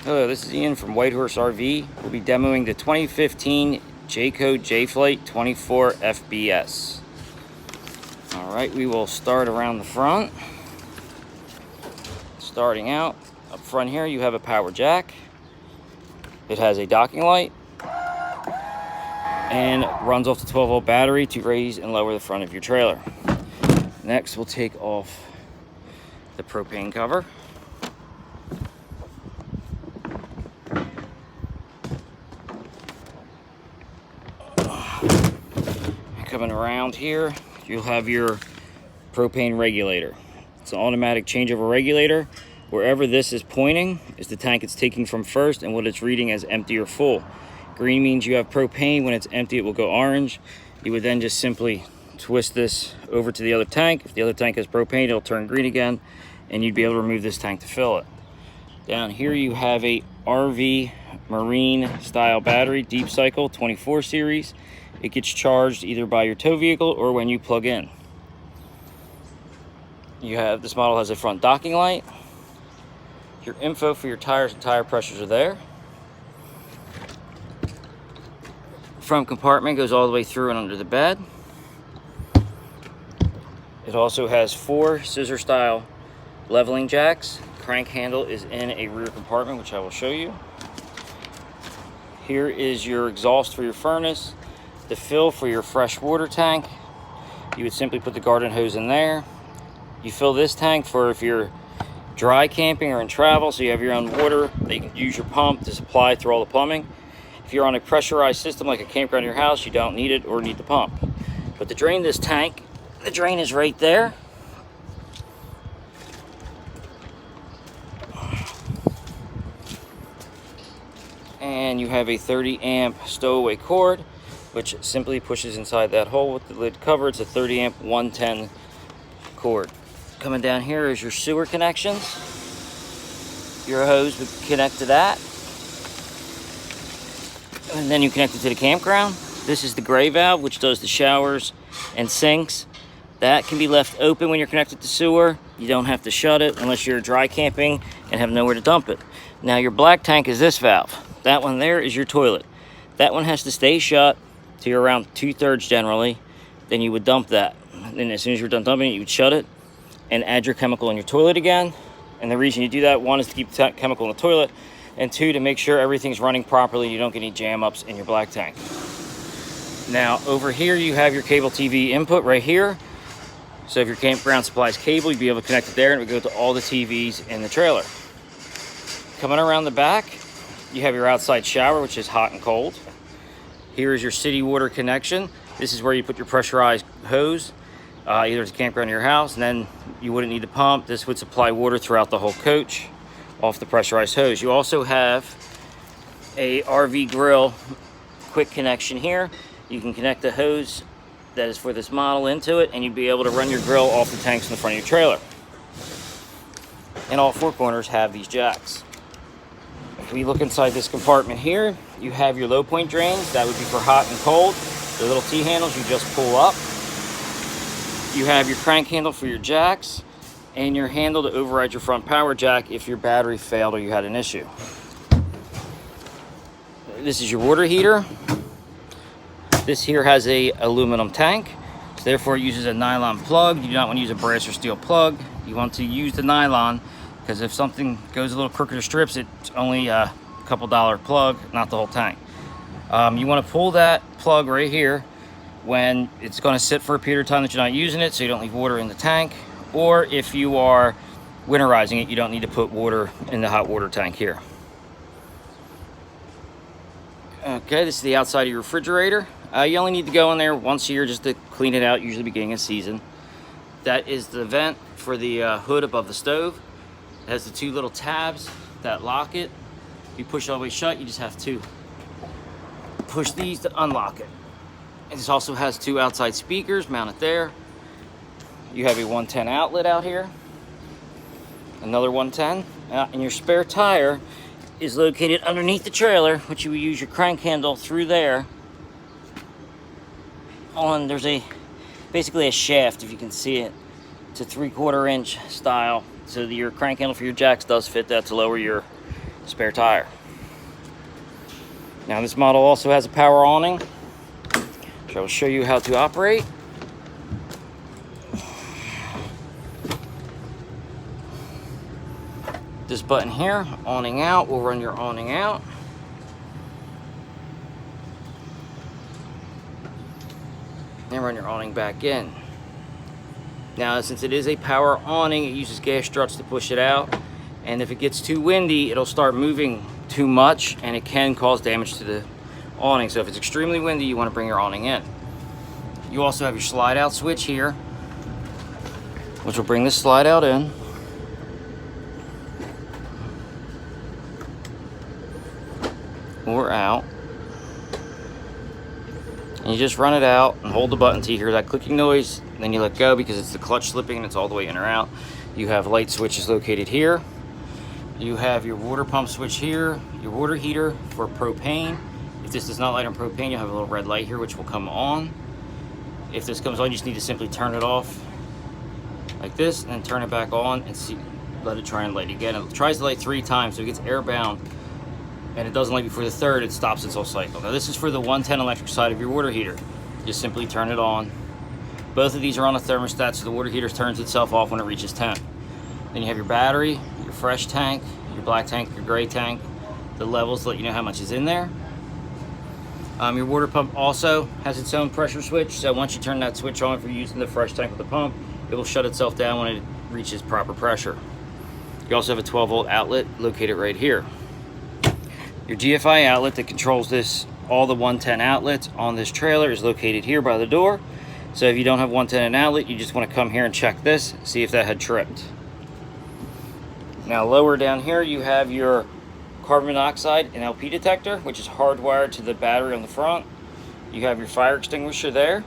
Hello, this is Ian from Whitehorse RV. We'll be demoing the 2015 Jayco Jay Flight 24 FBS. Alright, we will start around the front. Starting out, up front here you have a power jack. It has a docking light and runs off the 12-volt battery to raise and lower the front of your trailer. Next, we'll take off the propane cover. Coming around here, you'll have your propane regulator. It's an automatic changeover regulator. Wherever this is pointing is the tank it's taking from first and what it's reading as empty or full. Green means you have propane. When it's empty, it will go orange. You would then just simply twist this over to the other tank. If the other tank has propane, it'll turn green again, and you'd be able to remove this tank to fill it. Down here you have a RV marine style battery, deep cycle 24 series. It gets charged either by your tow vehicle or when you plug in. This model has a front docking light. Your info for your tires and tire pressures are there. Front compartment goes all the way through and under the bed. It also has 4 scissor style leveling jacks. Crank handle is in a rear compartment, which I will show you. Here is your exhaust for your furnace. The fill for your fresh water tank. You would simply put the garden hose in there. You fill this tank for if you're dry camping or in travel, so you have your own water that you can use your pump to supply through all the plumbing. If you're on a pressurized system like a campground in your house, you don't need it or need the pump. But to drain this tank, the drain is right there. And you have a 30 amp stowaway cord, which simply pushes inside that hole with the lid covered. It's a 30 amp 110 cord. Coming down here is your sewer connections. Your hose would connect to that. And then you connect it to the campground. This is the gray valve, which does the showers and sinks. That can be left open when you're connected to sewer. You don't have to shut it unless you're dry camping and have nowhere to dump it. Now your black tank is this valve. That one there is your toilet. That one has to stay shut till you're around 2/3 generally. Then you would dump that. And as soon as you're done dumping it, you would shut it and add your chemical in your toilet again. And the reason you do that, 1 is to keep the chemical in the toilet, and 2, to make sure everything's running properly, you don't get any jam ups in your black tank. Now over here you have your cable TV input right here. So if your campground supplies cable, you'd be able to connect it there and it would go to all the TVs in the trailer. Coming around the back, you have your outside shower, which is hot and cold. Here is your city water connection. This is where you put your pressurized hose, either to campground in your house, and then you wouldn't need the pump. This would supply water throughout the whole coach off the pressurized hose. You also have a RV grill quick connection here. You can connect the hose that is for this model into it, and you'd be able to run your grill off the tanks in the front of your trailer. And all 4 corners have these jacks. If we look inside this compartment here, you have your low point drains. That would be for hot and cold. The little T-handles you just pull up. You have your crank handle for your jacks and your handle to override your front power jack if your battery failed or you had an issue. This is your water heater. This here has a aluminum tank, so therefore it uses a nylon plug. You do not want to use a brass or steel plug. You want to use the nylon, because if something goes a little crooked or strips, it's only a couple dollar plug, not the whole tank. You want to pull that plug right here when it's going to sit for a period of time that you're not using it, so you don't leave water in the tank. Or if you are winterizing it, you don't need to put water in the hot water tank here. Okay, this is the outside of your refrigerator. You only need to go in there once a year just to clean it out, usually beginning of season. That is the vent for the hood above the stove. It has the 2 little tabs that lock it. If you push it all the way shut, you just have to push these to unlock it. And this also has 2 outside speakers mounted there. You have a 110 outlet out here, another 110, and your spare tire is located underneath the trailer, which you will use your crank handle through there. There's basically a shaft, if you can see it. It's a 3/4 inch style, so that your crank handle for your jacks does fit that to lower your spare tire. Now this model also has a power awning, which I will show you how to operate. This button here, awning out, will run your awning out. And run your awning back in. Now, since it is a power awning, it uses gas struts to push it out. And if it gets too windy, it'll start moving too much and it can cause damage to the awning. So if it's extremely windy, you want to bring your awning in. You also have your slide out switch here, which will bring this slide out in. Or out. And you just run it out and hold the button till you hear that clicking noise. Then you let go because it's the clutch slipping and it's all the way in or out. You have light switches located here. You have your water pump switch here, your water heater for propane. If this does not light on propane, you'll have a little red light here which will come on. If this comes on, you just need to simply turn it off like this and then turn it back on and see, let it try and light again. It tries to light 3 times, so it gets airbound and it doesn't light before the 3rd, it stops its whole cycle. Now this is for the 110 electric side of your water heater. Just simply turn it on. Both of these are on a thermostat, so the water heater turns itself off when it reaches 10. Then you have your battery, your fresh tank, your black tank, your gray tank, the levels to let you know how much is in there. Your water pump also has its own pressure switch, so once you turn that switch on, if you're using the fresh tank with the pump, it will shut itself down when it reaches proper pressure. You also have a 12-volt outlet located right here. Your GFI outlet that controls this, all the 110 outlets on this trailer, is located here by the door. So if you don't have 110 in outlet, you just want to come here and check this, see if that had tripped. Now lower down here you have your carbon monoxide and LP detector, which is hardwired to the battery on the front. You have your fire extinguisher there.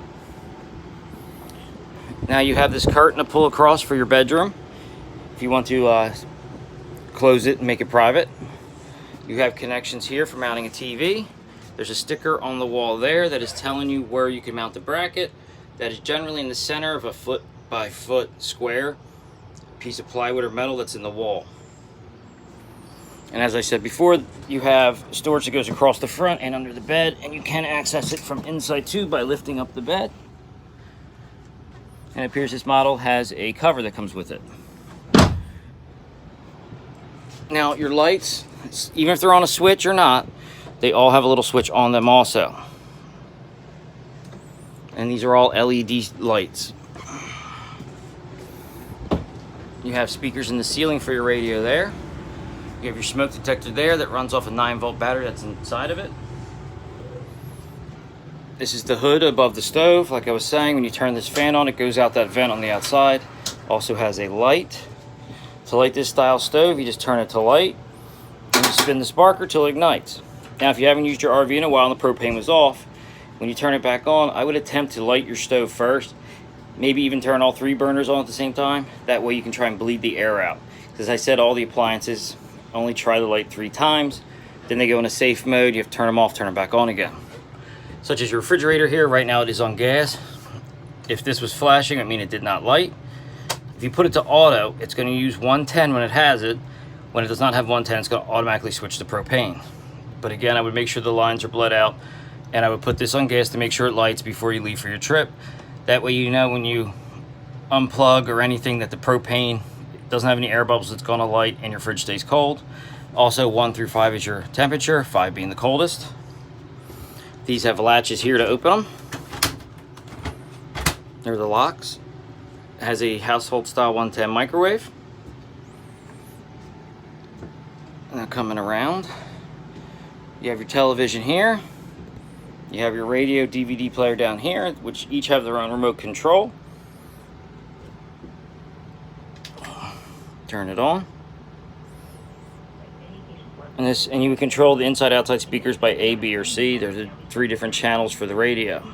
Now you have this curtain to pull across for your bedroom if you want to close it and make it private. You have connections here for mounting a TV. There's a sticker on the wall there that is telling you where you can mount the bracket. That is generally in the center of a 4-by-4 square piece of plywood or metal that's in the wall. And as I said before, you have storage that goes across the front and under the bed, and you can access it from inside too by lifting up the bed. And it appears this model has a cover that comes with it. Now your lights, even if they're on a switch or not, they all have a little switch on them also. And these are all LED lights. You have speakers in the ceiling for your radio there. You have your smoke detector there that runs off a 9-volt battery that's inside of it. This is the hood above the stove. Like I was saying, when you turn this fan on, it goes out that vent on the outside. Also has a light. To light this style stove, you just turn it to light and you spin the sparker till it ignites. Now if you haven't used your RV in a while and the propane was off, when you turn it back on, I would attempt to light your stove first. Maybe even turn all 3 burners on at the same time. That way you can try and bleed the air out. As I said, all the appliances only try to light 3 times. Then they go in a safe mode. You have to turn them off, turn them back on again. Such as your refrigerator here. Right now it is on gas. If this was flashing, it means it did not light. If you put it to auto, it's going to use 110 when it has it. When it does not have 110, it's going to automatically switch to propane. But again, I would make sure the lines are bled out, and I would put this on gas to make sure it lights before you leave for your trip. That way you know when you unplug or anything that the propane doesn't have any air bubbles, it's going to light and your fridge stays cold. Also 1 through 5 is your temperature, 5 being the coldest. These have latches here to open them. They're the locks. It has a household style 110 microwave. Now coming around, you have your television here. You have your radio, DVD player down here, which each have their own remote control. Turn it on. And you can control the inside outside speakers by A, B, or C. There's the 3 different channels for the radio.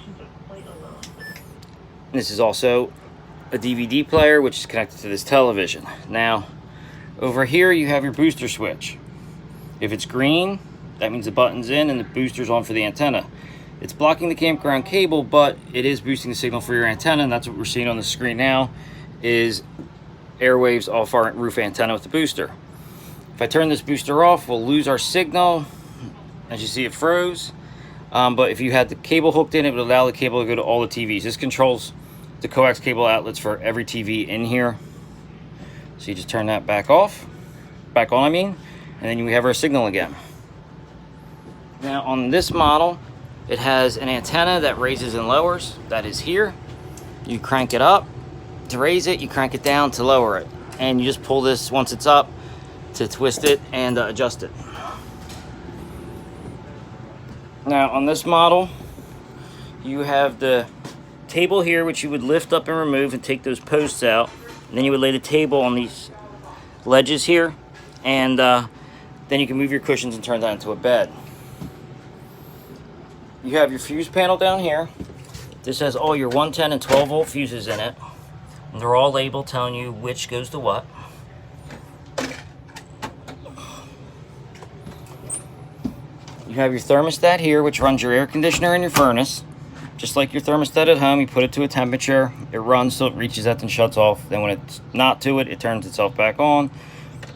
This is also a DVD player, which is connected to this television. Now, over here you have your booster switch. If it's green, that means the button's in and the booster's on for the antenna. It's blocking the campground cable, but it is boosting the signal for your antenna, and that's what we're seeing on the screen now, is airwaves off our roof antenna with the booster. If If I turn this booster off, we'll lose our signal. As you see, it froze. But if you had the cable hooked in, it would allow the cable to go to all the TVs. This controls the coax cable outlets for every TV in here. So you just turn that back on, and then we have our signal again. Now on this model, it has an antenna that raises and lowers. That is here. You crank it up to raise it, you crank it down to lower it. And you just pull this once it's up to twist it and adjust it. Now on this model, you have the table here, which you would lift up and remove and take those posts out. And then you would lay the table on these ledges here, and then you can move your cushions and turn that into a bed. You have your fuse panel down here. This has all your 110 and 12 volt fuses in it. And they're all labeled telling you which goes to what. You have your thermostat here, which runs your air conditioner and your furnace. Just like your thermostat at home, you put it to a temperature, it runs till it reaches that and shuts off. Then when it's not to it, it turns itself back on.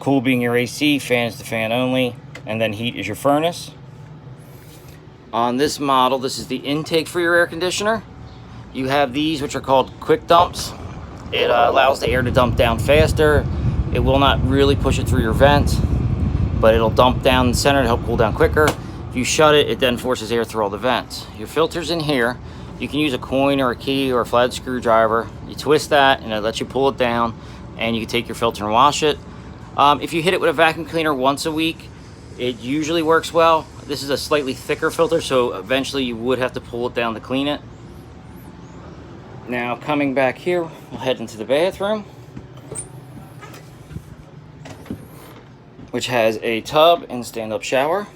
Cool being your AC, fan is the fan only, and then heat is your furnace. On this model, this is the intake for your air conditioner. You have these, which are called quick dumps. It allows the air to dump down faster. It will not really push it through your vent, but it'll dump down the center to help cool down quicker. If you shut it, it then forces air through all the vents. Your filter's in here. You can use a coin or a key or a flat screwdriver. You twist that and it lets you pull it down, and you can take your filter and wash it. If you hit it with a vacuum cleaner once a week, it usually works well. This is a slightly thicker filter, so eventually you would have to pull it down to clean it. Now coming back here, we'll head into the bathroom, which has a tub and stand-up shower.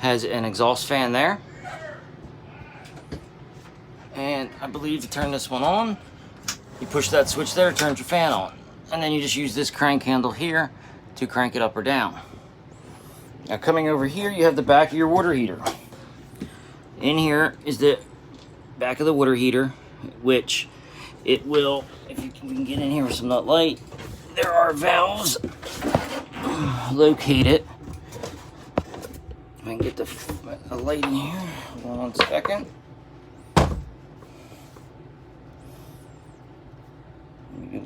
Has an exhaust fan there. And I believe to turn this one on, you push that switch there, it turns your fan on. And then you just use this crank handle here to crank it up or down. Now coming over here, you have the back of your water heater. In here is the back of the water heater, which it will, if you can get in here with some nut light, there are valves located. I can get the light in here. Hold on 1 second.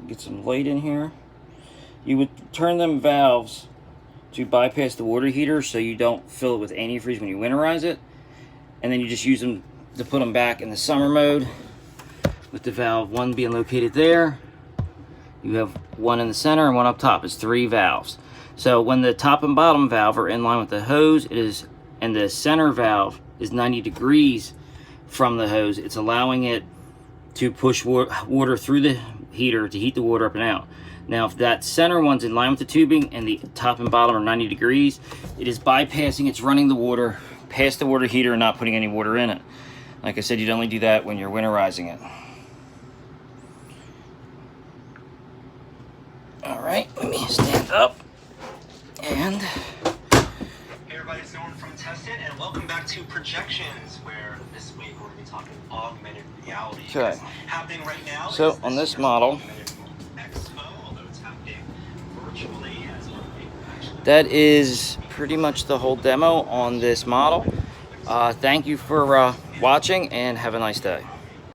Get some light in here. You would turn them valves to bypass the water heater so you don't fill it with antifreeze when you winterize it, and then you just use them to put them back in the summer mode, with the valve one being located there. You have one in the center and one up top. It's 3 valves. So when the top and bottom valve are in line with the hose, it is, and the center valve is 90 degrees from the hose, it's allowing it to push water through the heater to heat the water up and out. Now if that center one's in line with the tubing and the top and bottom are 90 degrees, it is bypassing, it's running the water past the water heater and not putting any water in it. Like I said, you'd only do that when you're winterizing it. Alright, let me stand up. And hey everybody, it's Norm from Tested, and welcome back to Projections, where this week we're going to be talking augmented reality. Okay. Happening right now. So on this model, Expo, although it's happening virtually as well. That is pretty much the whole demo on this model. Thank you for watching, and have a nice day.